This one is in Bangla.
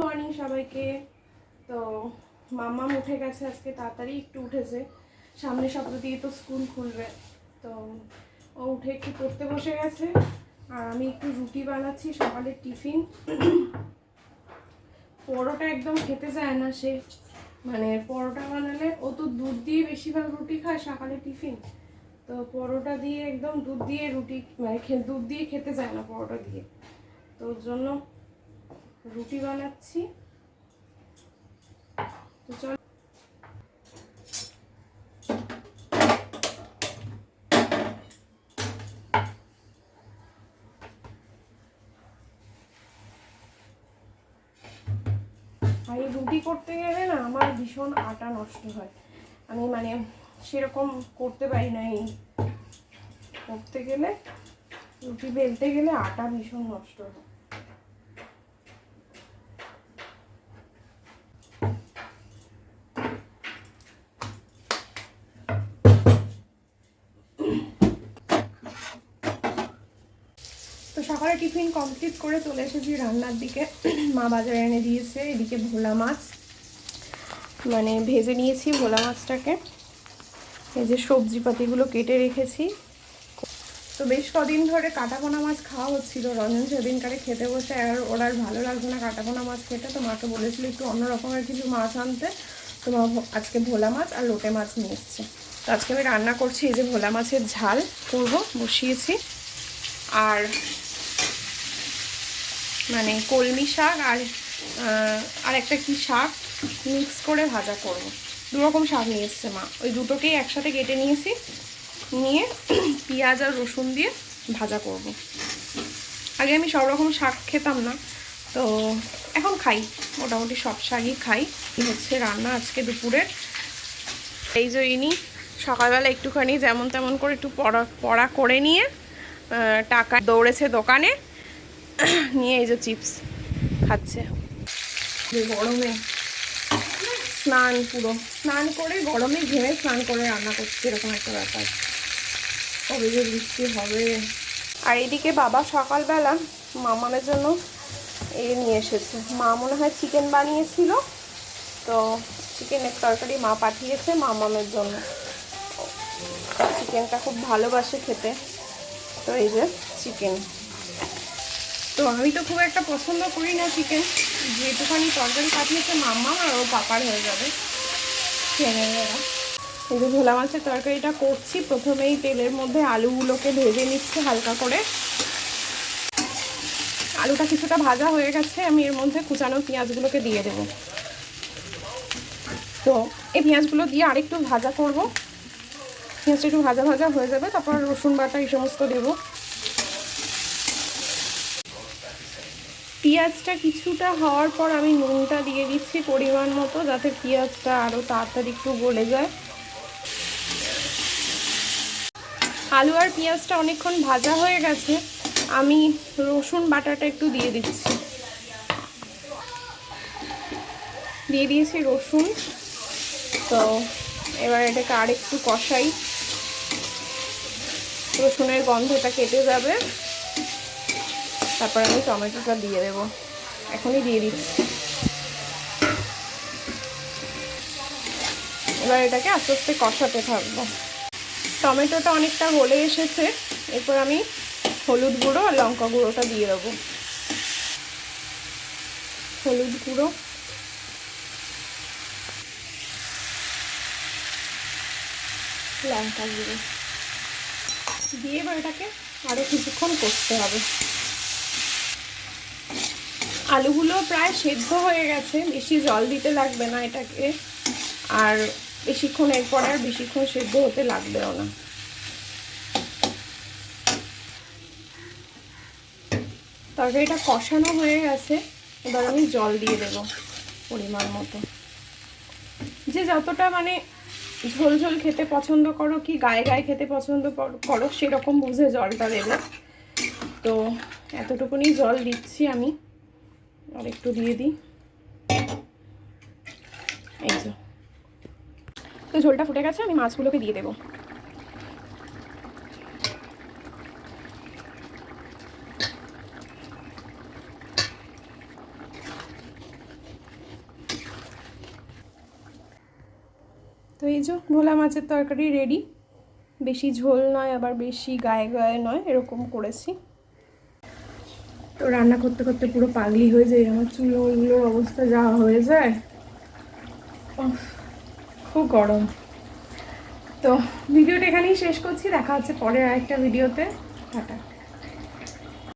মর্নিং সবাইকে। তো মাম্মা উঠে গেছে, আজকে তাড়াতাড়ি একটু উঠেছে, সামনে সপ্তাহ দিয়ে তো স্কুল খুলবে। তো ও উঠে একটু পড়তে বসে গেছে, আর আমি একটু রুটি বানাচ্ছি সকালের টিফিন। পরোটা একদম খেতে যায় না সে, মানে পরোটা বানালে ও তো দুধ দিয়ে বেশিরভাগ রুটি খায় সকালে টিফিন। তো পরোটা দিয়ে একদম দুধ দিয়ে রুটি, মানে দুধ দিয়ে খেতে যায় না পরোটা দিয়ে। তো ওর জন্য রুটি বানাচ্ছি। তো চল আর এই রুটি করতে গেলে না আমার ভীষণ আটা নষ্ট হয়, আমি মানে সেরকম করতে পারি না। এই করতে গেলে রুটি বেলতে গেলে আটা ভীষণ নষ্ট হয়। তো সকালে টিফিন কমপ্লিট করে চলে এসেছি রান্নার দিকে। মা বাজারে এনে দিয়েছে, এদিকে ভোলা মাছ মানে ভেজে নিয়েছি ভোলা মাছটাকে। এই যে সবজিপাতিগুলো কেটে রেখেছি। তো বেশ কদিন ধরে কাটাপোনা মাছ খাওয়া হচ্ছিল, রঞ্জন সেদিনকারে খেতে বসে আর ওর আর ভালো লাগছে না কাটাপোনা মাছ খেতে। তো মাকে বলেছিল একটু অন্য রকমের কিছু মাছ আনতে, তো মা আজকে ভোলা মাছ আর লোটে মাছ নিয়ে এসছে। তো আজকে আমি রান্না করছি, এই যে ভোলা মাছের ঝাল করব বসিয়েছি, আর মানে কলমি শাক আর একটা কি শাক মিক্স করে ভাজা করব। দুরকম শাক নিয়ে এসছে মা, ওই দুটোকেই একসাথে কেটে নিয়েছি, নিয়ে পেঁয়াজ আর রসুন দিয়ে ভাজা করব। আগে আমি সব রকম শাক খেতাম না, তো এখন খাই, মোটামুটি সব শাকই খাই। এই হচ্ছে রান্না আজকে দুপুরের। এই যে ইনি সকালবেলা একটুখানি যেমন তেমন করে একটু পড়া করে নিয়ে টাকা দৌড়েছে দোকানে নিয়ে, এই যে চিপস খাচ্ছে। গরমে স্নান করে গরমে ঘেমে স্নান করে রান্না করছে, এরকম একটা ব্যাপার। কবে যে বৃষ্টি হবে। আর এদিকে বাবা সকালবেলা মামামের জন্য নিয়ে এসেছে, মা মনে হয় চিকেন বানিয়েছিল, তো চিকেনের তরকারি মা পাঠিয়েছে মামামের জন্য। চিকেনটা খুব ভালোবাসে খেতে, তো এই যে চিকেন। তো আমি তো খুব একটা পছন্দ করি না চিকেন, যেটুখানি তরকারি পাঠিয়েছে মাম্মা আর ও পাপার হয়ে যাবে খেয়ে নেবে ওরা। এই যে ভোলা মাছের তরকারিটা করছি, প্রথমেই তেলের মধ্যে আলুগুলোকে ভেজে নিচ্ছি হালকা করে। আলুটা কিছুটা ভাজা হয়ে গেছে, আমি এর মধ্যে কুচানো পেঁয়াজগুলোকে দিয়ে দেব। তো এই পেঁয়াজগুলো দিয়ে আরেকটু ভাজা করব, পেঁয়াজটা একটু ভাজা ভাজা হয়ে যাবে, তারপর রসুন বাটা এই সমস্ত দেবো। পেঁয়াজটা কিছুটা হওয়ার পর আমি নুনটা দিয়ে দিচ্ছি পরিমাণ মতো, যাতে পেঁয়াজটা আরও তাড়াতাড়ি একটু গলে যায়। আলু আর পেঁয়াজটা অনেকক্ষণ ভাজা হয়ে গেছে, আমি রসুন বাটাটা একটু দিয়ে দিচ্ছি, দিয়ে দিয়েছি রসুন। তো এবার এটাকে আরেকটু কষাই, রসুনের গন্ধটা কেটে যাবে, তারপর আমি টমেটোটা দিয়ে দেবো, এখনই দিয়ে দিচ্ছি। এবার এটাকে আস্তে আস্তে কষাতে থাকবো। টমেটোটা অনেকটা গলে এসেছে, এরপর আমি হলুদ গুঁড়ো আর লঙ্কা গুঁড়োটা দিয়ে দেবো। হলুদ গুঁড়ো, লঙ্কা গুঁড়ো দিয়ে এবার এটাকে আরও কিছুক্ষণ কষতে হবে। আলুগুলো প্রায় সেদ্ধ হয়ে গেছে, বেশি জল দিতে লাগবে না এটাকে, আর বেশিক্ষণ এরপর আর বেশিক্ষণ সেদ্ধ হতে লাগবেও না। তরকারিটা কষানো হয়ে গেছে, এবার আমি জল দিয়ে দেব পরিমাণ মতো। যে যতটা মানে ঝোল ঝোল খেতে পছন্দ করো কি গায়ে গায়ে খেতে পছন্দ করো সেরকম বুঝে জলটা দেবে। তো এতটুকুনি জল দিচ্ছি আমি, আর একটু দিয়ে দিই। এই যে, তো ঝোলটা ফুটে গেছে, আমি মাছগুলোকে দিয়ে দেবো। তো এই যে ভোলা মাছের তরকারি রেডি। বেশি ঝোল নয় আবার বেশি গায়ে গায়ে নয়, এরকম করেছি। তো রান্না করতে করতে পুরো পাগলি হয়ে যায়, আমার চুলগুলোর অবস্থা যা হয়ে যায়, খুব গরম। তো ভিডিওটা এখানেই শেষ করছি, দেখা হচ্ছে পরের আরেকটা ভিডিওতে। টাটা।